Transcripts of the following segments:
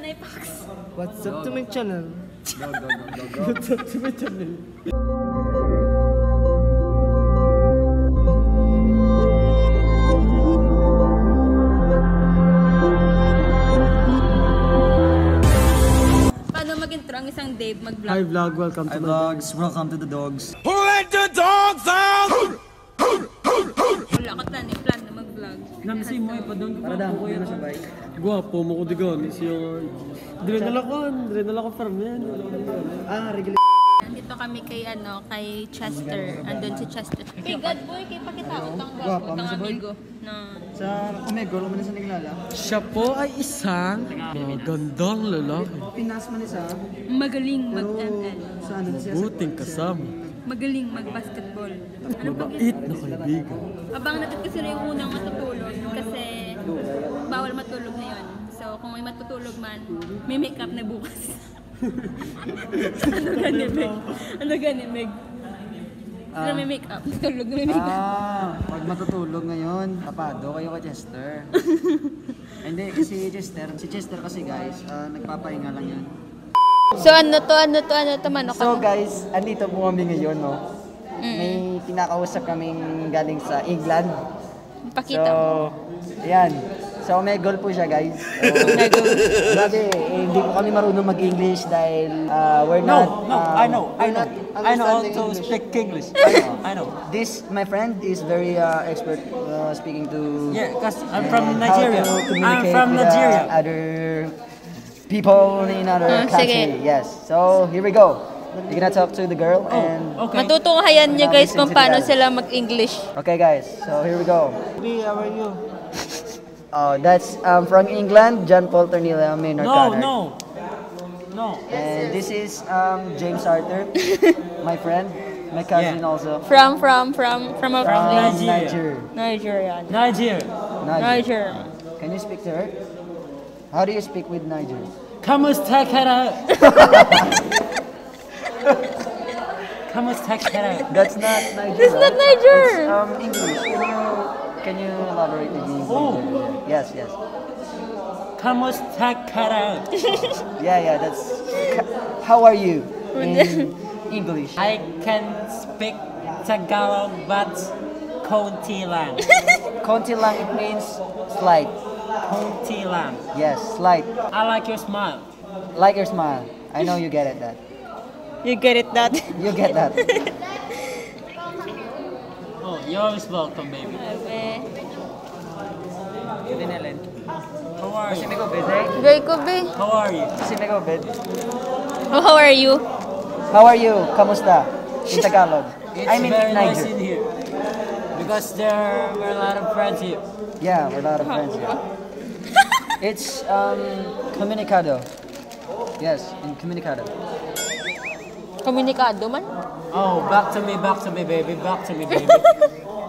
Nanay Pax. What's up to my channel? What's up to my channel? Paano mag-intro ang isang Dave mag-vlog? Hi vlog, welcome to my vlogs. Welcome to the dogs. Who let the dogs out? Wala ka plan na mag-vlog. Namsi mo pa doon. Para daw ko yun sa bike. Gwapo mo ko digon. Dire na ko farm yan. Regular. Nandito kami kay Chester. Andun si Chester. Kay God boy, kay pakitaot ang Guwapo, si boy. amigo na Sa Omega, wala mo na sa naglala. Siya po ay isang gandang lalaki. Pinas man isa. magaling mag-ML. Saan na siya? Buting kasama. Magaling mag-basketball. Ano pag Mabait na kaibigan. abang natin kasi na yung unang matutulog kasi bawal matulog na yun. So kung may matutulog man, may make-up na bukas. Ano gani, Meg? Sila may make-up. Tulog na may make-up. Pag matutulog ngayon, papado kayo kay Chester. Hindi, kasi si Chester kasi guys, nagpapahinga lang yan. So ano to manok? So guys, andito po kami ngayon, no? May kinakausap kaming galing sa England. Pakita So, mo. ayan. So, Omegol po siya, guys. Grabe, hindi po kami marunong mag-English dahil we're not... I know how understanding to English. speak English. I know. This, my friend, is very expert speaking to... Yeah, because I'm from how to Nigeria. communicate I'm from with, Nigeria. other people in other country. sige. Yes. So, here we go. We're gonna talk to the girl and... Okay. Matutunghayan niyo guys Listen kung to paano the guys. sila mag-English. Okay, guys. So, here we go. Hey, how are you? Oh, that's from England, John Paul Ternilla, Maynard Connor. No. And this is James Arthur, my friend, my cousin Yeah. also. From a From Nigeria. Nigeria. Nigeria. Nigeria. Can you speak to her? How do you speak with Niger? Kamusta kara? Kamusta kara? That's not Niger. That's not right? Niger. It's English. Can you elaborate with me? Oh. Yes, yes. Kamusta kara? Yeah, that's... How are you in English? I can speak Tagalog but konti lang. Konti lang, it means slight. Konti lang. Yes, slight. I like your smile. Like your smile. I know you get it, that. You get it that? You get that. Oh, you're always welcome, baby. How are you? Gay ko be. How are you? Oh, how are you? How are you? Kamusta? In Tagalog. It's I mean very nice Niger. in here. Because there were a lot of friends here. Yeah, we're a lot of friends here. It's comunicado. Yes, in comunicado. Komunikado man? Oh, back to me, baby. Back to me, baby.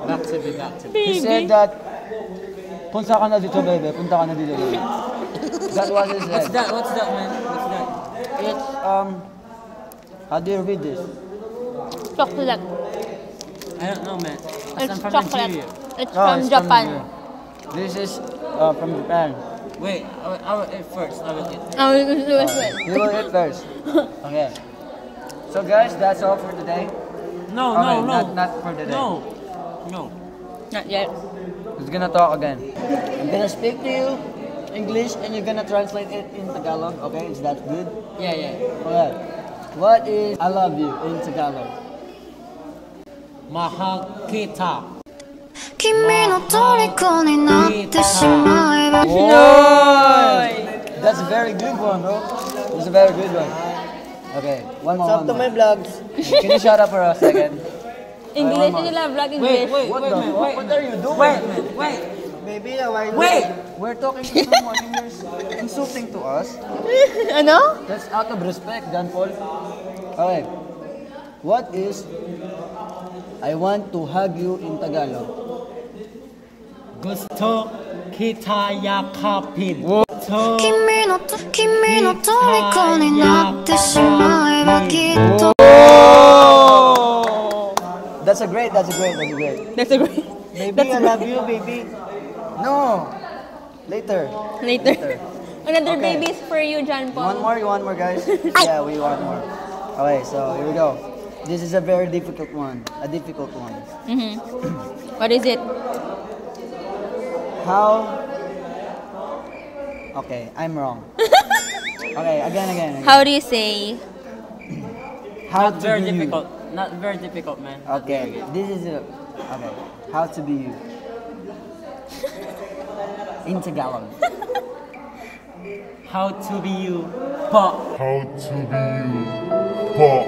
back to me. He said that, punta ka na dito, baby. Punta ka na dito, baby. That's what he What's said. that? What's that, man? What's that? It's, how do you read this? Chocolate. I don't know, man. It's I'm from chocolate. Nigeria. It's Oh, from it's Japan. From this is from Japan. Wait, I will eat first. I will eat. Oh, USA. You will eat first. Okay. So guys, that's all for today. No, Okay, no. not for today. No. Not yet. He's gonna talk again. I'm gonna speak to you English and you're gonna translate it in Tagalog. Okay, is that good? Yeah. Okay. What is I love you in Tagalog? Mahal kita. 君の虜になってしまえば That's a very good one, bro. That's a very good one. Okay, one more. What's up to my vlogs? Can you shut up for a second? English nila vlog English. What the fuck? What are you doing? Wait. Baby, why? Wait. We're talking to someone and you're insulting to us. Ano? That's out of respect, John Paul. Okay. What is I want to hug you in Tagalog? Gusto kita yakapin. Gusto 君の虜になってしまえばきっと That's a great. That's a great. Baby, I love you, baby. No. Later. Later. Another Okay. baby is for you, John Paul. One more? You want more, guys? Yeah, we want more. Okay, so here we go. This is a very difficult one. A difficult one. What is it? How? Okay, I'm wrong. Okay, again. How do you say? How Not to very be you. difficult. Not very difficult, man. Okay, this is a. Okay, how to be you. In Tagalog. How to be you. Pop. How to be you. Pop.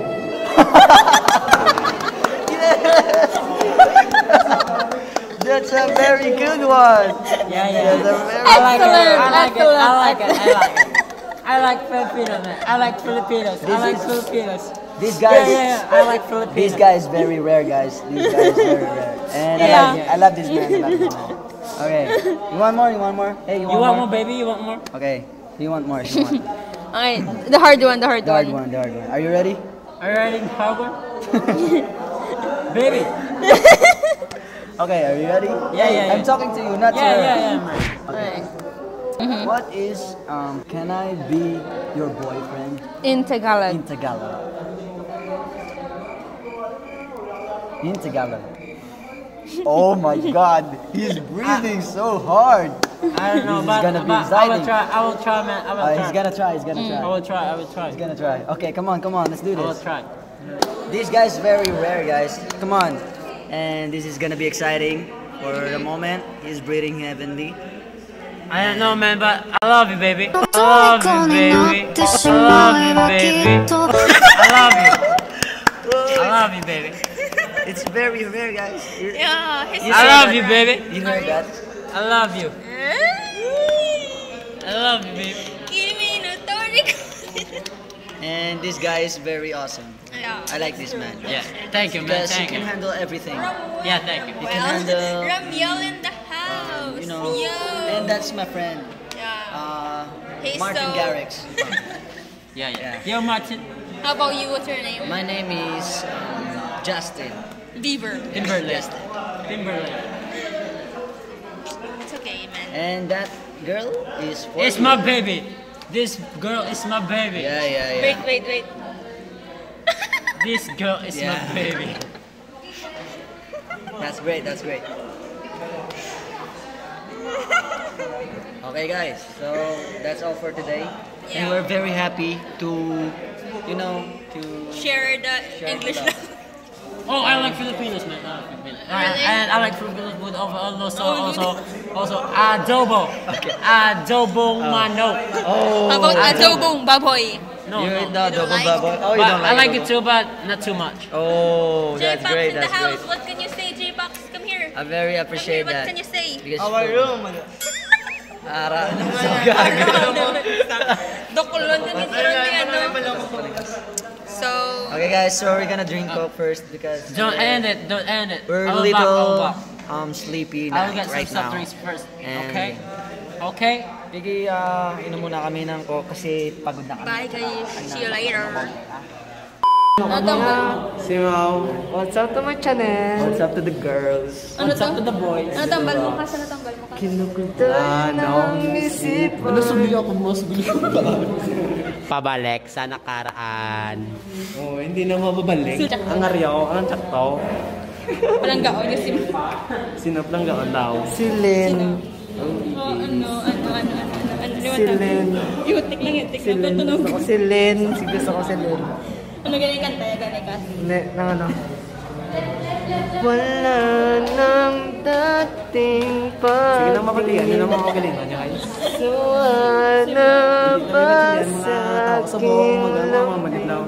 That's a very good one. Yeah. That's a very I like it. Excellent, I like it. I like Filipino, man. I like Filipinos. I like is- Filipinos. These guys. Yeah. I like Filipinos. This guy is very rare, guys. This guy is very rare. And Yeah. I love this man. I love this man. Okay. You want more? You want more? Hey, you You want want more, baby? You want more? Okay. You want more? You want. Okay, the hard one, the hard The hard one. one. The hard one. Are you ready? Are you ready, Harbor? Baby. Okay. Are you ready? Yeah. I'm talking to you, not to her. Yeah, man. Okay. What is can I be your boyfriend In Tagalog. in Tagalog? In Tagalog. Oh my God, he's breathing so hard. I don't know, This is but, gonna be but I exciting. will try. I will try, man. I will try. He's gonna try. He's gonna try. I will try. I will try. He's gonna try. Okay, come on. Let's do I will this. try. This guy's very rare, guys. Come on. And this is gonna be exciting for the moment. He's breathing heavenly. I don't know, man, but I love you, baby. I love you, baby. I love you, baby. I love you. I love you, baby. It's very rare, guys. Yeah, he's I love you, baby. You heard that? I love you. I love you, baby. Kimi no Tori. And this guy is very awesome. Yeah. I like this man. Yeah, thank you, man. Because he Thank can you. handle everything. Yeah, thank you. He can handle, Ramyol in the house. you know. Yo. And that's my friend, Yeah. He's Martin so- Garrix. Yeah. Yeah. Yo, Martin. How about you? What's your name? My name is Justin. Beaver. Timberlake. Timberlake. It's okay, man. And that girl is for It's you. my baby. This girl is my baby. Yeah. Wait. This girl is my Yeah. baby. That's great. Okay, guys. So that's all for today. And Yeah. we're very happy to, to Share the Share English. the- Oh, I like Filipinos, man. I like Filipinos. Really? And I like Filipino food also adobo. Adobo manok. Oh. How about adobong baboy? No, You no. eat the double like? baboy? Oh, you But don't I like double. it too, but not too much. Oh, that's J-Box great. in the That's house. great. What can you say, J-Box? Come here. I very Come here. appreciate What that. can you say? Because how are you? Ara, so gago. Dokulon ka ni So, Okay, guys. So we're gonna drink Coke first because Don't end it. Don't end it. we're I a will back, I will little back. sleepy I will na get some right soft now. drinks first. And- Okay. Okay. Sige, inom muna kami ng Coke kasi pagod na kami. bye guys. See you later. Si Mau. What's up to my channel? What's up to the girls? Ano What's up to the boys? Ano tambal mo? Kasa na tambal mo? Anong isipan. Ano sabi ako mo? Sabi ko Pabalik sa nakaraan. Oh, hindi na mababalik. Ang aryaw, ang sakto. Walang gaon yung sim. Sinap lang gaon daw. Si Lynn. Ano? Si Lynn. Yutik lang, yutik Si lang. Lynn. Tutunog. Gusto ko si Lynn. Gusto ko si Lynn. Ano ganyan kanta? Ganyan ka? Hindi, nang ano. Wala nang dating pag Sige lang mapatigan, yun ang mga kagalingan niya guys. Suwana ba sa Sa akin buong mga lang manitlaw.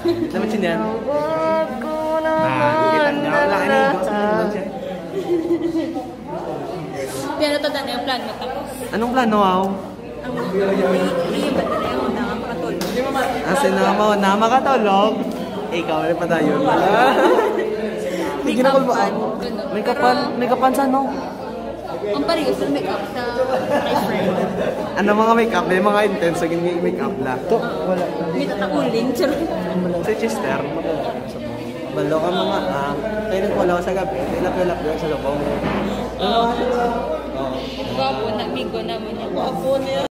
Naman siya niyan. Huwag ko Kita naman niya. Wala ka na yung lang siya. Pero to dati yung plan mo tapos. Anong plano, Wow? Ang hindi ba talaga yung nakakatulog? Kasi na makatulog. Ikaw, wala pa tayo. May ginakulbaan. May kapan sa ano? Ang parehas sa make-up sa my friend. Ano mga make-up? May mga intense sa make-up la. May tatakuling. Si Chester. Balo ka mga kailan ko lang sa gabi. Ilap-ilap yun sa lubong. Gwapo na, amigo naman. Gwapo na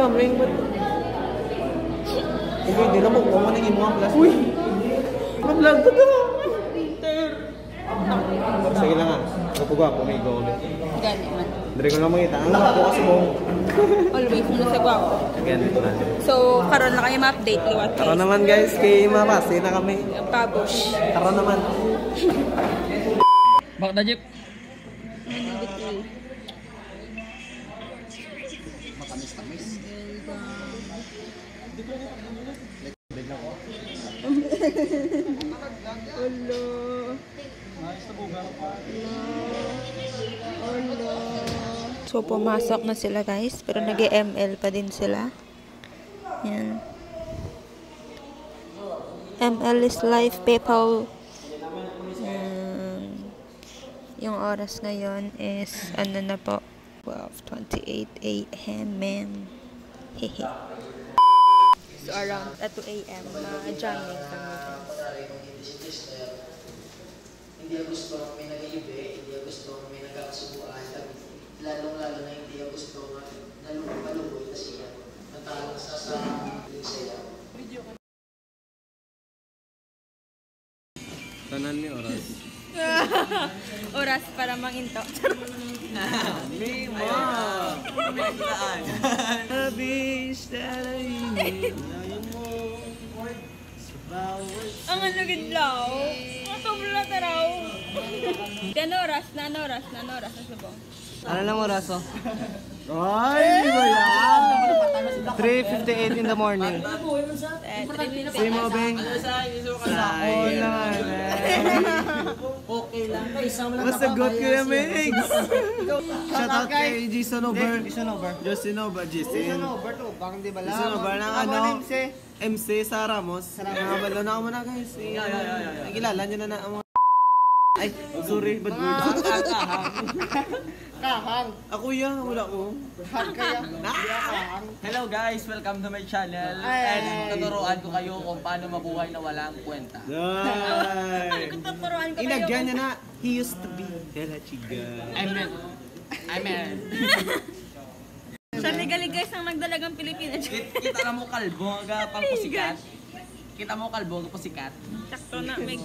Aming, ba't? Hindi na mo, kung ano yung mga plus. Uy! Mag-vlog to to! Sige lang ah. Gwapo, may go ulit. Gani man. Dari ko lang makita. Ang gwapo kasi mo. Always mo sa gwapo. Ganit na. So, karon na kayo ma-update liwat. Karon naman guys, kay mapasi na kami. Pabush. Karon naman. Bak na jeep. So, pumasok na sila guys. Pero nag-ML pa din sila. Yan. ML is life, people. Yung oras ngayon is, ano na po, 12:28 a.m. Hehe. So, around 2 a.m. joining kami. Hindi gusto may nag-iibe, hindi gusto may nagkakasubuan, lalong-lalo na hindi gusto naluboy na siya. Matalang sa siya. Tanan ni oras. Oras para manginto. Mimo! Habis talayin mo. Ang ano gidlaw? Matubla taraw. Ano oras na subong? Ano lang oras oh? Ay, di ba yan? 3:58 in the morning. Say mo, Beng. Sayang. Okay lang. Basta good ko yan, Beng. Shout out kay Jason Over. Justin Over. Jason Over to, bakit di ba lang? Jason Over ng ano? MC sa Ramos. Nakabalo na ako na guys. Nakilala nyo na mga... Ay, sorry, bad word. Kahang. Ako yan, wala ko. Hello guys, welcome to my channel. And tuturuan ko kayo kung paano mabuhay na walang kwenta. Ay! Tuturuan ko kayo. Ilagyan niya na, he used to be Dela Chiga. Amen. Sa guys ang nagdalagang Pilipinas. Kita mo kalbo, pang pasikat. Kita mo kalbo, pasikat. Sakto na, Meg.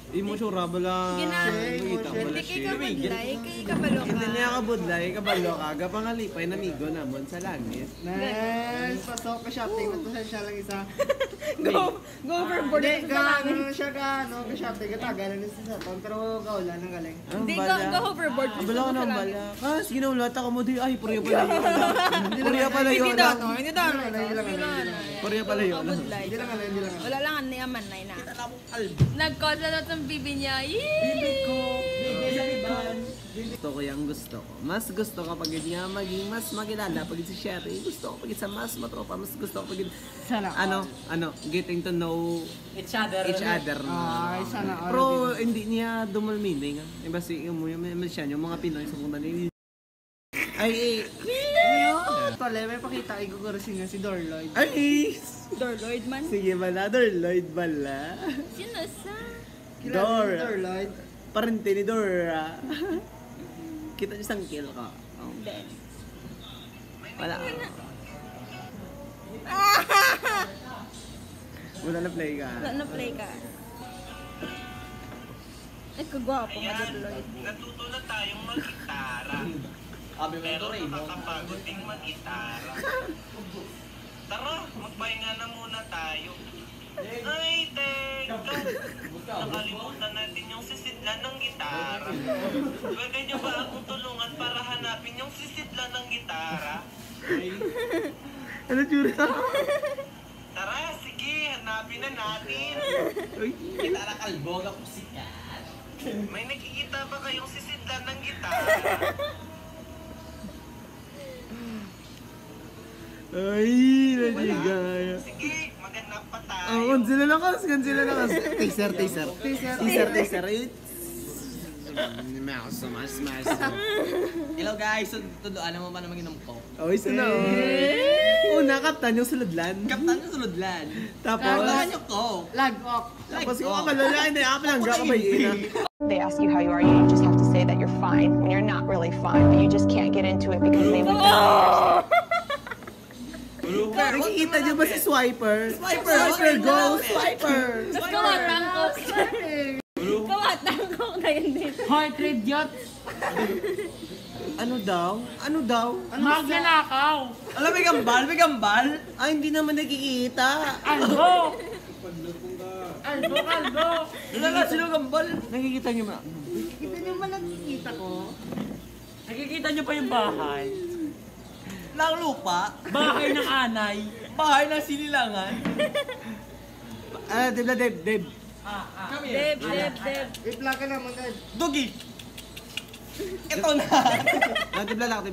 Imo sura bala. Kita bala siya. Kay kabalo ka. Hindi niya kabudlay, kabalo ka. Gapangalipay na migo namon sa langit. Nice! Pasok ka shopping. Natusan siya lang isa. Go overboard. Hindi, gano'n siya ka-shopping. Katagalan na sa sapon. Pero kaulan ang galing. Hindi, go overboard. Ang bala ka ng bala. Kas, ginaulat ako mo di. Ay, puriya pala yun. Puriya pala yun. Hindi daw. Puriya pala yun. Hindi lang. Wala lang ang niyaman na. Nag-call na ng bibi niya. Bibi ko. Gusto ko yung gusto ko. Mas gusto ko pag niya maging mas magilala pag si Sherry. Gusto ko pag sa mas matropa. Mas gusto ko pag getting to know each other. Ay, sana. Pero hindi niya dumal meaning. Iba si yung mga Pinoy sa kung nani. Ay, Tole, may pakita. Igugurasin nga si Dorloyd. ay! Dorloyd man. Sige bala, Dorloyd bala. Sino sa? Dora. Dorloyd. Parente ni Dora. Kita niyo isang kill ko. Oh. Then. Wala. Wala na play ka. Wala na play ka. Ay, kagwapo nga Dorloyd. Natuto na tayong mag-gitara. Pero nakakapagod ding mag-gitara. Tara, magpahinga na muna tayo. Ay, teka. Nakalimutan natin yung sisidlan ng gitara. Pwede niyo ba akong tulungan para hanapin yung sisidlan ng gitara? Ano tsura? Tara, sige, hanapin na natin. Gitara kalbo, pasikat. May nakikita ba kayong sisidlan ng gitara? Ay, naligaya. Sige, maghanap pa tayo. Oh, cancel na kas. Taser. Hello guys, tuduan mo pa na mag-inom ko. Oh, isa na. Una, kaptan yung suludlan. Kaptan yung suludlan. Tapos, Kaptan yung ko. Lag off. tapos kung kamalalain na yung lang gakabay ina. They ask you how you are, you just have to say that you're fine when you're not really fine, but you just can't get into it because they would Nakikita niyo ba si Swiper? Swiper, go! Swiper! Mas kawatangkok. Kawatangkok na yun din. Heart rate yacht. Ano daw? Ano daw? Magnanakaw. Alam, may gambal? May gambal? Ay, hindi naman nakikita. Albo. Albo. Lala, sino gambal? Nakikita niyo ba? Kita niyo ba nakikita ko? Nakikita niyo pa yung bahay. Lang lupa? Bahay ng anay. Bahay ng sinilangan? Deb. Deb. I-plug ka naman, Deb. Dugi! Ito na! Tibla lang.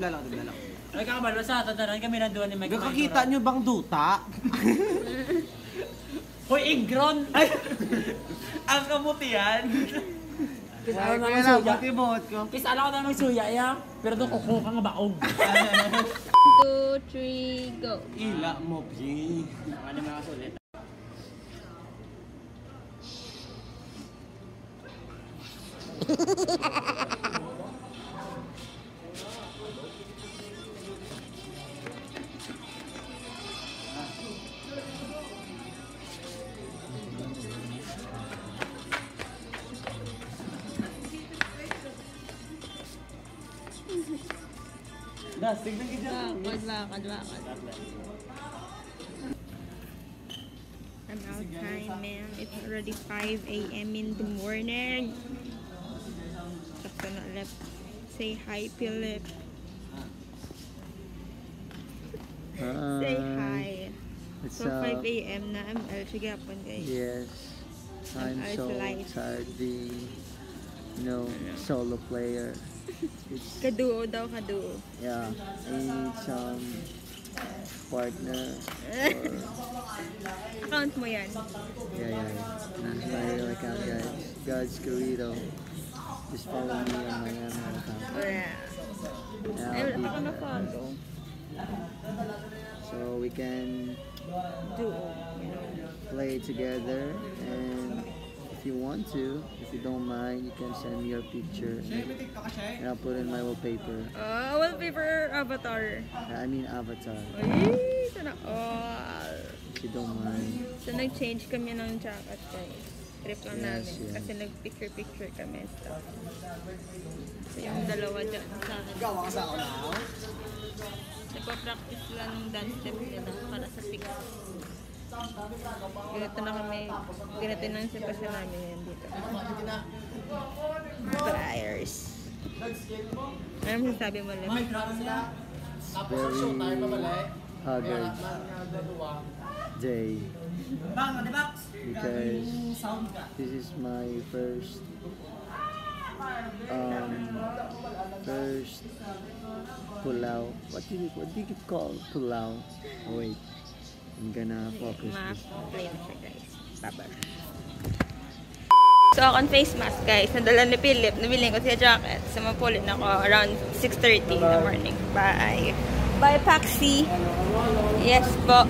Ay kakabalo sa tataran kami nanduan ni Mike. Nakakita niyo bang duta? Hoy, Igron! Ay! Ang kamutihan! Kis alam na ng suya. Kis alam ko na ng suya, ya. Pero doon kukuha nga baog. 2, 3, go. Ila mo, P. Ano mga sulit? Das, tignan ka dyan. Lakad. I'm out time, man. It's already 5 a.m. in the morning. Sakto na left. Say hi, Philip. Say hi. What's So 5 up? a.m. na ML. Sige hapon, guys. Yes, I'm ML so life. tired being, solo player. It's, Kaduo daw, kaduo. yeah, I need some partner. Account mo yan. Yeah. This is my real account, guys. God's Garrido. Just follow me on my account. Yeah. Yeah, Ay, wala ako na-follow. so we can Duo. play together, and if you want to, if you don't mind, you can send me your picture and I'll put in my wallpaper. Wallpaper avatar. I mean avatar, Ay, sana all. if you don't mind. So, nag-change kami ng jacket, guys. Trip lang Yes, namin. yes. Kasi nag-picture kami. Stuff. So, yung dalawa dyan sa akin. Gawa ka sa ako na ako. Nagpa-practice lang ng dance step nila para sa picture. Ganito na kami. Ganito na ang sitwasyon namin ngayon dito. Briars. Ano masasabi mo lang? Very haggard day because this is my first pull-out. What do you call pull-out? Oh, wait, I'm gonna focus this. Play na siya, guys. Bye-bye. So, ako face mask, guys. Nadala ni Philip. Nabiling ko siya jacket. So, mapulin ako around 6:30 in the morning. Bye. Bye, Paxi. Yes po.